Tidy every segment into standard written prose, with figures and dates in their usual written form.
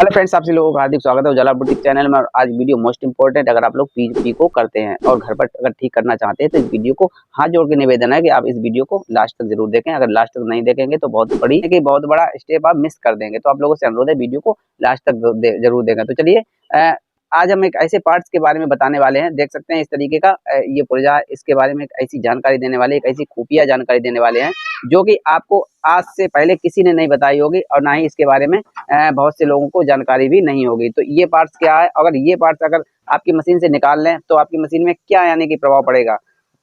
Hello friends, आप सभी लोगों का हार्दिक स्वागत है उजाला बुटीक चैनल में। और आज वीडियो मोस्ट इंपॉर्टेंट, अगर आप लोग पीको करते हैं और घर पर अगर ठीक करना चाहते हैं तो इस वीडियो को हाथ जोड़ के निवेदन है कि आप इस वीडियो को लास्ट तक जरूर देखें। अगर लास्ट तक नहीं देखेंगे तो बहुत बड़ा स्टेप आप मिस कर देंगे। तो आप लोगों से अनुरोध है वीडियो को लास्ट तक जरूर देखें। तो चलिए, आज हम एक ऐसे पार्ट्स के बारे में बताने वाले हैं। देख सकते हैं इस तरीके का ये पुर्जा, इसके बारे में एक ऐसी जानकारी देने वाले, एक ऐसी खुफिया जानकारी देने वाले हैं जो कि आपको आज से पहले किसी ने नहीं बताई होगी और ना ही इसके बारे में बहुत से लोगों को जानकारी भी नहीं होगी। तो ये पार्ट्स क्या है, अगर ये पार्ट्स अगर आपकी मशीन से निकाल लें तो आपकी मशीन में क्या यानी कि प्रभाव पड़ेगा।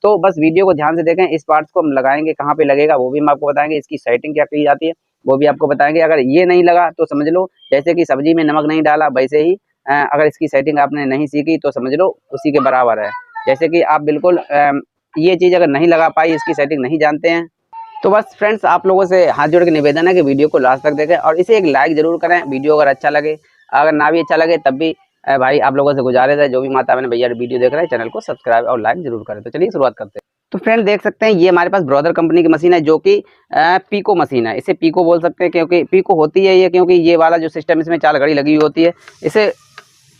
तो बस वीडियो को ध्यान से देखें। इस पार्ट्स को हम लगाएंगे, कहाँ पे लगेगा वो भी हम आपको बताएंगे, इसकी सेटिंग क्या की जाती है वो भी आपको बताएंगे। अगर ये नहीं लगा तो समझ लो जैसे कि सब्जी में नमक नहीं डाला, वैसे ही अगर इसकी सेटिंग आपने नहीं सीखी तो समझ लो उसी के बराबर है। जैसे कि आप बिल्कुल ये चीज़ अगर नहीं लगा पाई, इसकी सेटिंग नहीं जानते हैं, तो बस फ्रेंड्स आप लोगों से हाथ जोड़ के निवेदन है कि वीडियो को लास्ट तक देखें और इसे एक लाइक जरूर करें। वीडियो अगर अच्छा लगे, अगर ना भी अच्छा लगे तब भी भाई आप लोगों से गुजारिश है, जो भी माता बहन भैया वीडियो देख रहे हैं चैनल को सब्सक्राइब और लाइक जरूर करें। तो चलिए शुरुआत करते हैं। तो फ्रेंड देख सकते हैं ये हमारे पास ब्रदर कंपनी की मशीन है जो कि पीको मशीन है। इसे पीको बोल सकते हैं क्योंकि पीको होती है ये, क्योंकि ये वाला जो सिस्टम इसमें 4 घड़ी लगी हुई होती है,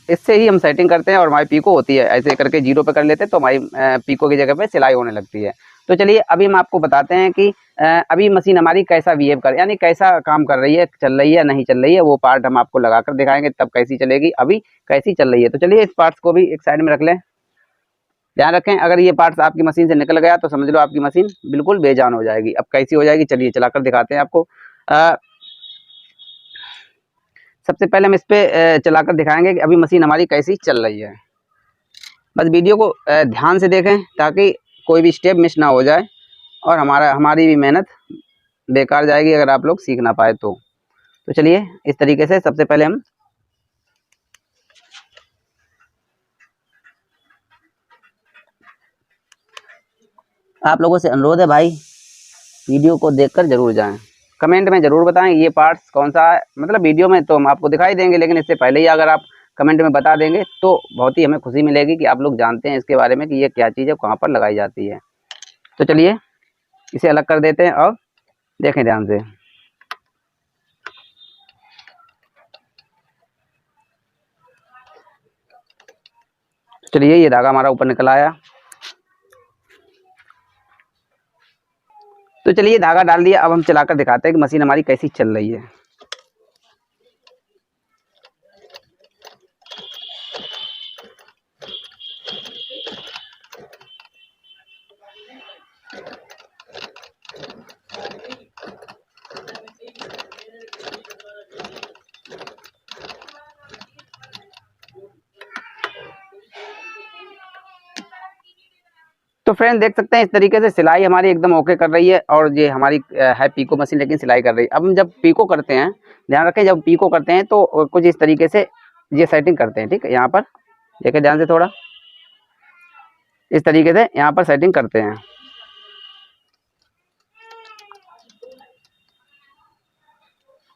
इससे ही हम सेटिंग करते हैं और हमारी पीको होती है। ऐसे करके 0 पे कर लेते हैं तो हमारी पीको की जगह पे सिलाई होने लगती है। तो चलिए अभी हम आपको बताते हैं कि अभी मशीन हमारी कैसा बिहेव कर, यानी कैसा काम कर रही है, चल रही है नहीं चल रही है, वो पार्ट हम आपको लगाकर दिखाएंगे तब कैसी चलेगी, अभी कैसी चल रही है। तो चलिए इस पार्ट्स को भी एक साइड में रख लें। ध्यान रखें, अगर ये पार्ट्स आपकी मशीन से निकल गया तो समझ लो आपकी मशीन बिल्कुल बेजान हो जाएगी। अब कैसी हो जाएगी चलिए चलाकर दिखाते हैं आपको। सबसे पहले हम इस पे चलाकर दिखाएंगे कि अभी मशीन हमारी कैसी चल रही है। बस वीडियो को ध्यान से देखें ताकि कोई भी स्टेप मिस ना हो जाए और हमारी भी मेहनत बेकार जाएगी अगर आप लोग सीख ना पाए तो चलिए इस तरीके से सबसे पहले हम आप लोगों से अनुरोध है भाई वीडियो को देखकर जरूर जाएं। कमेंट में जरूर बताएं ये पार्ट्स कौन सा है। मतलब वीडियो में तो हम आपको दिखाई देंगे, लेकिन इससे पहले ही अगर आप कमेंट में बता देंगे तो बहुत ही हमें खुशी मिलेगी कि आप लोग जानते हैं इसके बारे में कि ये क्या चीज़ है, कहाँ पर लगाई जाती है। तो चलिए इसे अलग कर देते हैं और देखें ध्यान से। चलिए ये धागा हमारा ऊपर निकल आया। तो चलिए धागा डाल दिया। अब हम चलाकर दिखाते हैं कि मशीन हमारी कैसी चल रही है। तो फ्रेंड देख सकते हैं इस तरीके से सिलाई हमारी एकदम ओके कर रही है और ये हमारी है पीको मशीन, लेकिन सिलाई कर रही है। अब हम जब पीको करते हैं, ध्यान रखें जब पीको करते हैं तो कुछ इस तरीके से ये सेटिंग करते हैं। ठीक है, यहाँ पर देखें ध्यान से, थोड़ा इस तरीके से यहाँ पर सेटिंग करते हैं।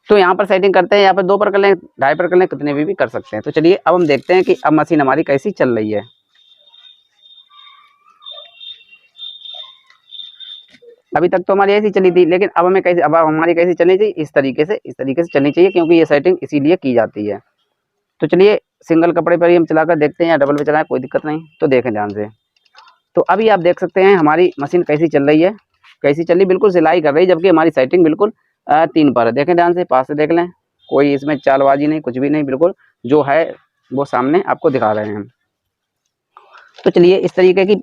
तो यहाँ पर सेटिंग करते हैं, यहाँ पर 2 पर कर लें, 2.5 पर कर लें, कितने भी कर सकते हैं। तो चलिए अब हम देखते हैं कि अब मशीन हमारी कैसी चल रही है। अभी तक तो हमारी ऐसी चली थी, लेकिन अब हमारी कैसी चलनी चाहिए, इस तरीके से चलनी चाहिए, क्योंकि ये सेटिंग इसीलिए की जाती है। तो चलिए सिंगल कपड़े पर ही हम चलाकर देखते हैं या डबल पे चलाएं, कोई दिक्कत नहीं। तो देखें ध्यान से। तो अभी आप देख सकते हैं हमारी मशीन कैसी चल रही है, कैसी चल रही, बिल्कुल सिलाई कर रही है, जबकि हमारी सेटिंग बिल्कुल 3 पर है। देखें ध्यान से, पास से देख लें, कोई इसमें चालबाजी नहीं, कुछ भी नहीं, बिल्कुल जो है वो सामने आपको दिखा रहे हैं। तो चलिए इस तरीके की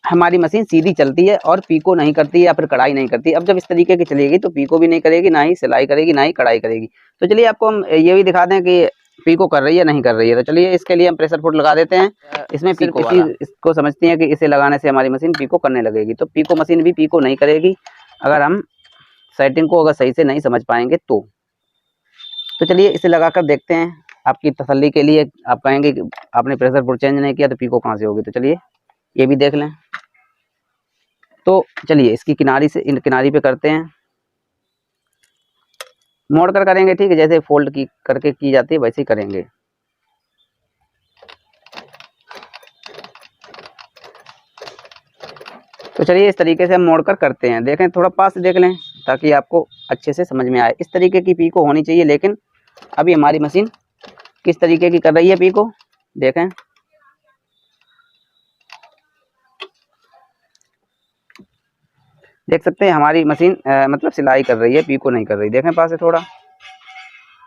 हमारी मशीन सीधी चलती है और पीको नहीं करती है या फिर कढ़ाई नहीं करती। अब जब इस तरीके की चलेगी तो पीको भी नहीं करेगी, ना ही सिलाई करेगी, ना ही कढ़ाई करेगी। तो चलिए आपको हम ये भी दिखा दें कि पीको कर रही है नहीं कर रही है। तो चलिए इसके लिए हम प्रेशर फुट लगा देते हैं। इसमें पीको इसको समझती हैं कि इसे लगाने से हमारी मशीन पीको करने लगेगी। तो पीको मशीन भी पीको नहीं करेगी अगर हम सेटिंग को अगर सही से नहीं समझ पाएंगे तो चलिए इसे लगाकर देखते हैं। आपकी तसल्ली के लिए आप कहेंगे कि आपने प्रेशर फुट चेंज नहीं किया तो पीको कहाँ से होगी। तो चलिए ये भी देख लें। तो चलिए इसकी किनारी से इन किनारी पे करते हैं, मोड़ कर करेंगे। ठीक है, जैसे फोल्ड की करके की जाती है वैसे ही करेंगे। तो चलिए इस तरीके से हम मोड़ कर करते हैं। देखें थोड़ा पास से देख लें ताकि आपको अच्छे से समझ में आए। इस तरीके की पीको होनी चाहिए, लेकिन अभी हमारी मशीन किस तरीके की कर रही है पीको, देखें। देख सकते हैं हमारी मशीन मतलब सिलाई कर रही है, पीको नहीं कर रही। देखें पास से थोड़ा,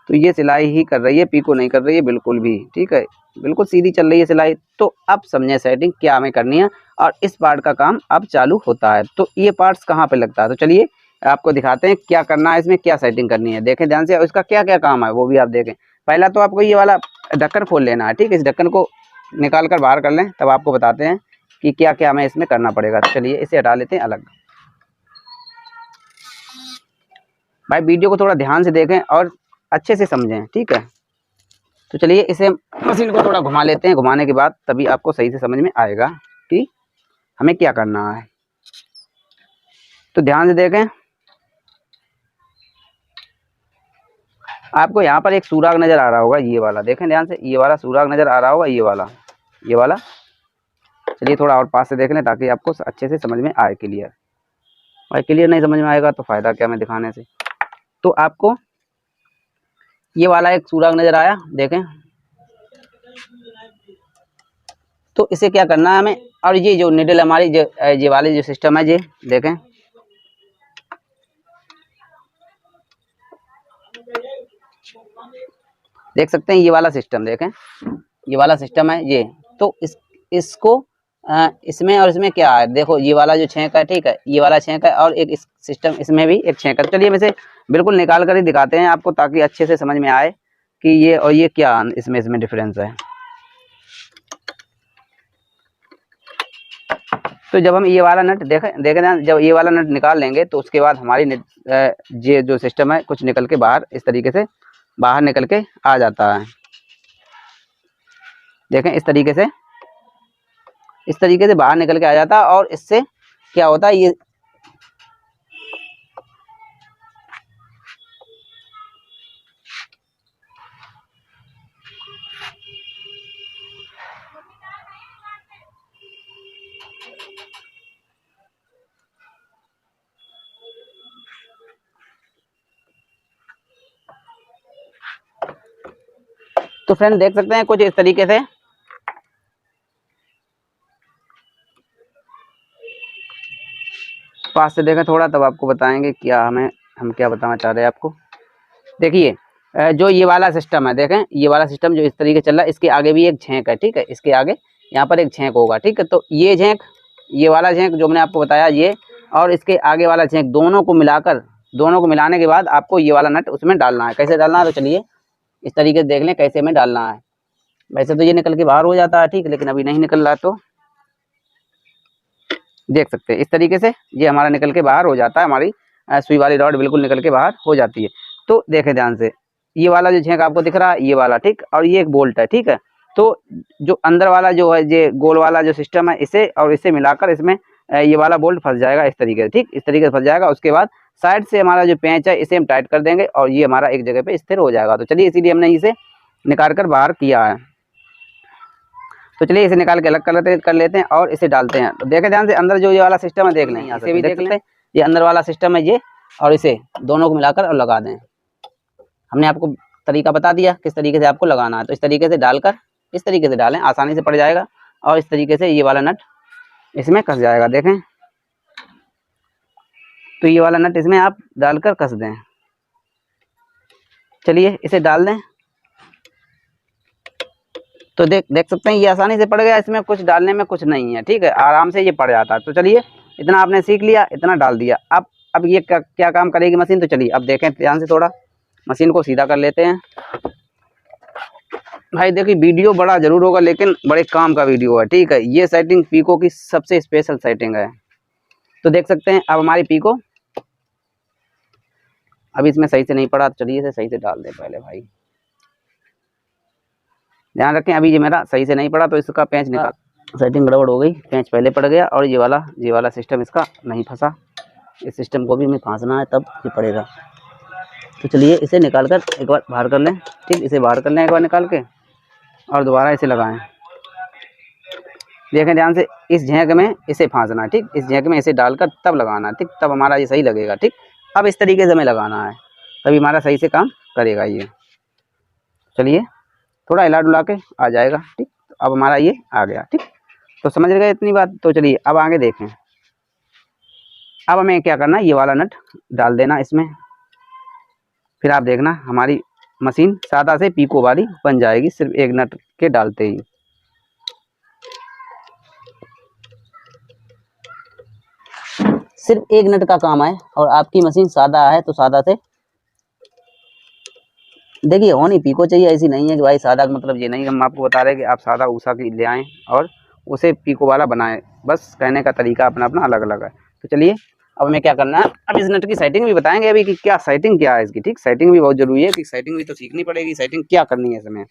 तो ये सिलाई ही कर रही है, पीको नहीं कर रही है बिल्कुल भी, ठीक है, बिल्कुल सीधी चल रही है सिलाई। तो अब समझे सेटिंग क्या हमें करनी है और इस पार्ट का काम अब चालू होता है। तो ये पार्ट्स कहाँ पे लगता है, तो चलिए आपको दिखाते हैं क्या करना है, इसमें क्या सेटिंग करनी है। देखें ध्यान से, और इसका क्या क्या काम है वो भी आप देखें। पहला तो आपको ये वाला ढक्कन खोल लेना है, ठीक है। इस ढक्कन को निकाल कर बाहर कर लें, तब आपको बताते हैं कि क्या क्या हमें इसमें करना पड़ेगा। तो चलिए इसे हटा लेते हैं अलग। भाई वीडियो को थोड़ा ध्यान से देखें और अच्छे से समझें, ठीक है। तो चलिए इसे मशीन को थोड़ा घुमा लेते हैं, घुमाने के बाद तभी आपको सही से समझ में आएगा कि हमें क्या करना है। तो ध्यान से देखें, आपको यहाँ पर एक सुराग नज़र आ रहा होगा, ये वाला देखें ध्यान से, ये वाला सुराग नज़र आ रहा होगा, ये वाला। चलिए थोड़ा और पास से देख लें ताकि आपको अच्छे से समझ में आए क्लियर। भाई क्लियर नहीं समझ में आएगा तो फ़ायदा क्या मैं दिखाने से। तो आपको ये वाला एक सुराग नज़र आया, देखें। तो इसे क्या करना है हमें, और ये जो निडल हमारी जो ये वाले जो सिस्टम है, ये देखें, देख सकते हैं ये वाला सिस्टम, देखें ये वाला सिस्टम है ये। तो इसको इसमें और इसमें क्या है, देखो ये वाला जो छेंक है, ठीक है, ये वाला छेंक है और एक इस सिस्टम इसमें भी एक छेंक है। चलिए हम इसे बिल्कुल निकाल कर ही दिखाते हैं आपको ताकि अच्छे से समझ में आए कि ये और ये क्या इसमें डिफरेंस है। तो जब हम ये वाला नट देखें जब ये वाला नट निकाल लेंगे तो उसके बाद हमारी ये जो सिस्टम है कुछ निकल के बाहर इस तरीके से बाहर निकल के आ जाता है। देखें इस तरीके से बाहर निकल के आ जाता है। और इससे क्या होता है, ये तो फ्रेंड देख सकते हैं कुछ इस तरीके से पास से देखें थोड़ा, तब आपको बताएंगे क्या हम क्या बताना चाह रहे हैं आपको। देखिए जो ये वाला सिस्टम है, देखें ये वाला सिस्टम जो इस तरीके चल रहा है, इसके आगे भी एक छेंक है, ठीक है, इसके आगे यहाँ पर एक छेंक होगा, ठीक है। तो ये छेंक, ये वाला छेंक जो मैंने आपको बताया ये, और इसके आगे वाला छेंक, दोनों को मिलाने के बाद आपको ये वाला नट उसमें डालना है। कैसे डालना है, तो चलिए इस तरीके से देख लें कैसे हमें डालना है। वैसे तो ये निकल के बाहर हो जाता है, ठीक, लेकिन अभी नहीं निकल रहा, तो देख सकते हैं इस तरीके से ये हमारा निकल के बाहर हो जाता है, हमारी सुई वाली रॉड बिल्कुल निकल के बाहर हो जाती है। तो देखें ध्यान से, ये वाला जो छेंक आपको दिख रहा है, ये वाला, ठीक, और ये एक बोल्ट है, ठीक है। तो जो अंदर वाला जो है ये गोल वाला जो सिस्टम है, इसे और इसे मिलाकर इसमें ये वाला बोल्ट फंस जाएगा इस तरीके से, ठीक, इस तरीके से फंस जाएगा। उसके बाद साइड से हमारा जो पेंच है इसे हम टाइट कर देंगे और ये हमारा एक जगह पे स्थिर हो जाएगा। तो चलिए इसीलिए हमने इसे निकाल कर बाहर किया है। तो चलिए इसे निकाल के अलग कर लेते हैं और इसे डालते हैं। तो देखें ध्यान से, अंदर जो ये वाला सिस्टम है देख लें, इसे भी देख लें, ये अंदर वाला सिस्टम है ये, और इसे दोनों को मिलाकर और लगा दें। हमने आपको तरीका बता दिया किस तरीके से आपको लगाना है। तो इस तरीके से डालकर इस तरीके से डालें, आसानी से पड़ जाएगा, और इस तरीके से ये वाला नट इसमें कस जाएगा। देखें तो ये वाला नट इसमें आप डालकर कस दें। चलिए इसे डाल दें। तो देख सकते हैं ये आसानी से पड़ गया, इसमें कुछ डालने में कुछ नहीं है, ठीक है, आराम से ये पड़ जाता है। तो चलिए इतना आपने सीख लिया, इतना डाल दिया। अब ये क्या काम करेगी मशीन, तो चलिए अब देखें ध्यान से, थोड़ा मशीन को सीधा कर लेते हैं। भाई देखिए वीडियो बड़ा जरूर होगा लेकिन बड़े काम का वीडियो है, ठीक है। ये सेटिंग पीको की सबसे स्पेशल सेटिंग है। तो देख सकते हैं अब हमारी पीको अभी इसमें सही से नहीं पड़ा, तो चलिए इसे सही से डाल दें पहले। भाई ध्यान रखें, अभी ये मेरा सही से नहीं पड़ा तो इसका पेंच निकाल, सेटिंग गड़बड़ हो गई, पेंच पहले पड़ गया और ये वाला सिस्टम इसका नहीं फंसा। इस सिस्टम को भी हमें फांसना है तब ये पड़ेगा। तो चलिए इसे निकाल कर एक बार बाहर कर लें, ठीक, इसे बाहर कर लें एक बार निकाल के और दोबारा इसे लगाएं। देखें ध्यान से, इस झेंक में इसे फांसना है, ठीक, इस झेंक में इसे डालकर तब लगाना है, ठीक, तब हमारा ये सही लगेगा, ठीक। अब इस तरीके से हमें लगाना है तभी हमारा सही से काम करेगा ये। चलिए थोड़ा हिला डुला के आ जाएगा। ठीक, तो अब हमारा ये आ गया। ठीक, तो समझ गए इतनी बात। तो चलिए अब आगे देखें। अब हमें क्या करना है, ये वाला नट डाल देना इसमें। फिर आप देखना हमारी मशीन सादा से पीको वाली बन जाएगी, सिर्फ एक नट के डालते ही। सिर्फ एक नट का काम है और आपकी मशीन सादा है तो सादा से देखिए होनी पीको चाहिए। ऐसी नहीं है कि भाई सादा का मतलब ये नहीं, हम आपको बता रहे हैं कि आप सादा ऊषा की ले आएँ और उसे पीको वाला बनाएं। बस कहने का तरीका अपना अपना अलग अलग है। तो चलिए अब हमें क्या करना है, अब इस नट की सेटिंग भी बताएंगे अभी कि क्या सेटिंग क्या है इसकी। ठीक, सेटिंग भी बहुत जरूरी है कि सेटिंग भी तो सीखनी पड़ेगी, सेटिंग क्या करनी है इसमें।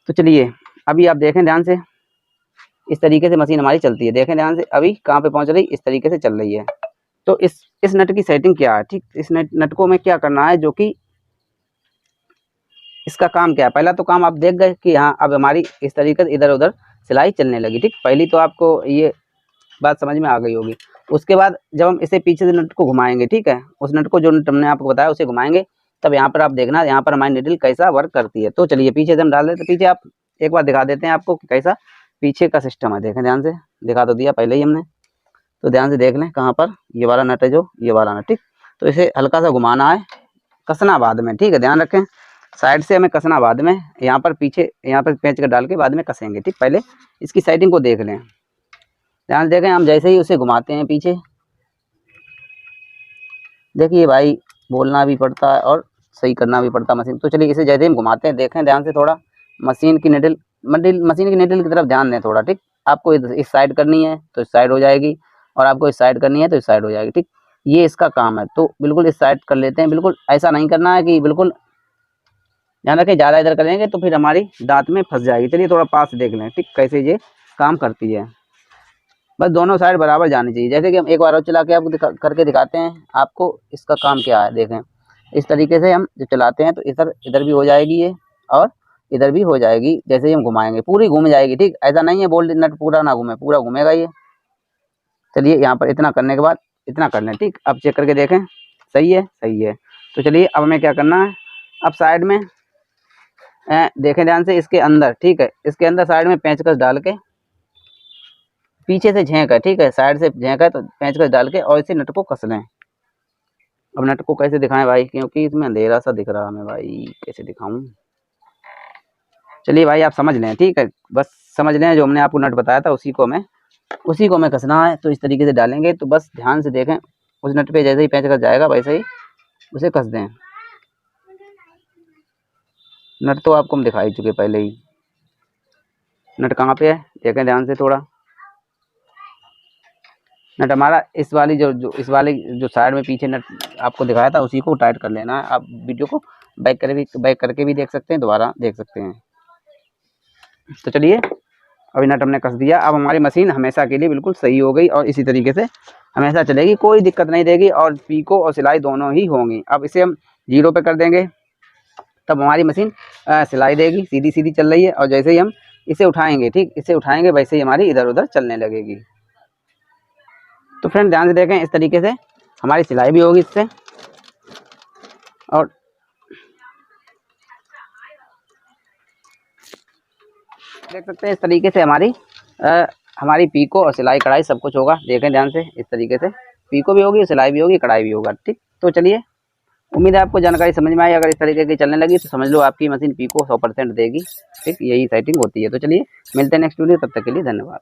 तो चलिए अभी आप देखें ध्यान से, इस तरीके से मशीन हमारी चलती है। देखें ध्यान से अभी कहाँ पे पहुंच रही, इस तरीके से चल रही है। तो इस नट की सेटिंग क्या है। ठीक, इस नट को हमें क्या करना है, जो कि इसका काम क्या है। पहला तो काम आप देख गए कि हाँ अब हमारी इस तरीके से इधर उधर सिलाई चलने लगी। ठीक, पहली तो आपको ये बात समझ में आ गई होगी। उसके बाद जब हम इसे पीछे से नट को घुमाएंगे, ठीक है, उस नट को जो नट हमने आपको बताया उसे घुमाएंगे, तब यहाँ पर आप देखना यहाँ पर हमारी निडल कैसा वर्क करती है। तो चलिए पीछे से हम डाल देते, पीछे आप एक बार दिखा देते हैं आपको कि कैसा पीछे का सिस्टम है। देखें ध्यान से, दिखा तो दिया पहले ही हमने, तो ध्यान से देख लें कहाँ पर ये वाला नट है, जो ये वाला नट। ठीक, तो इसे हल्का सा घुमाना है, कसना बाद में। ठीक है, ध्यान रखें साइड से हमें कसना बाद में, यहाँ पर पीछे यहाँ पर पेंच कर डाल के बाद में कसेंगे। ठीक, पहले इसकी सेटिंग को देख लें। ध्यान से देखें, हम जैसे ही उसे घुमाते हैं पीछे, देखिए भाई बोलना भी पड़ता है और सही करना भी पड़ता है मशीन। तो चलिए इसे जैसे ही हम घुमाते हैं, देखें ध्यान से थोड़ा मशीन की निडल मशीन की निडल की तरफ ध्यान दें थोड़ा। ठीक, आपको इस साइड करनी है तो इस साइड हो जाएगी, और आपको इस साइड करनी है तो इस साइड हो जाएगी। ठीक, ये इसका काम है। तो बिल्कुल इस साइड कर लेते हैं, बिल्कुल ऐसा नहीं करना है कि बिल्कुल, ध्यान रखें ज़्यादा इधर करेंगे तो फिर हमारी दांत में फंस जाएगी। चलिए थोड़ा पास देख लें। ठीक, कैसे ये काम करती है। बस दोनों साइड बराबर जानी चाहिए। जैसे कि हम एक बार और चला के आपको करके दिखाते हैं आपको इसका काम क्या है। देखें इस तरीके से हम जब चलाते हैं तो इधर इधर भी हो जाएगी ये, और इधर भी हो जाएगी। जैसे ही हम घुमाएंगे पूरी घूम जाएगी। ठीक, ऐसा नहीं है बोल्ट नट पूरा ना घूमे, पूरा घूमेगा ये। चलिए यहाँ पर इतना करने के बाद इतना कर लें। ठीक, अब चेक करके देखें सही है, सही है। तो चलिए अब हमें क्या करना है, अब साइड में देखें ध्यान से इसके अंदर, ठीक है, इसके अंदर साइड में पेंचकस डाल के पीछे से झेंक है, ठीक है, साइड से झेंक है तो पेंचकस डाल के और इसे नट को कस लें। अब नट को कैसे दिखाएं भाई, क्योंकि इसमें अंधेरा सा दिख रहा है हमें भाई, कैसे दिखाऊं। चलिए भाई आप समझ लें, ठीक है, बस समझ लें जो हमने आपको नट बताया था उसी को हमें कसना है। तो इस तरीके से डालेंगे, तो बस ध्यान से देखें उस नट पे जैसे ही पेंचकस जाएगा वैसे ही उसे कस दें। नट तो आपको हम दिखा ही चुके पहले ही। नट कहाँ पे है देखें ध्यान से थोड़ा। नट हमारा इस वाली इस वाली जो साइड में पीछे नट आपको दिखाया था उसी को टाइट कर लेना है। आप वीडियो को बैक करके भी देख सकते हैं, दोबारा देख सकते हैं। तो चलिए अभी नट हमने कस दिया। अब हमारी मशीन हमेशा के लिए बिल्कुल सही हो गई और इसी तरीके से हमेशा चलेगी, कोई दिक्कत नहीं देगी, और पीको और सिलाई दोनों ही होंगी। अब इसे हम 0 पे कर देंगे, तब हमारी मशीन सिलाई देगी, सीधी सीधी चल रही है। और जैसे ही हम इसे उठाएंगे, ठीक, इसे उठाएंगे वैसे ही हमारी इधर उधर चलने लगेगी। तो फ्रेंड ध्यान से देखें इस तरीके से हमारी सिलाई भी होगी इससे, और देख सकते हैं इस तरीके से हमारी पीको और सिलाई कढ़ाई सब कुछ होगा। देखें ध्यान से इस तरीके से पीको भी होगी, सिलाई भी होगी, कढ़ाई भी होगा। ठीक, तो चलिए उम्मीद है आपको जानकारी समझ में आई। अगर इस तरीके की चलने लगी तो समझ लो आपकी मशीन पीको 100% देगी। ठीक, यही सेटिंग होती है। तो चलिए मिलते हैं नेक्स्ट वीडियो, तब तक के लिए धन्यवाद।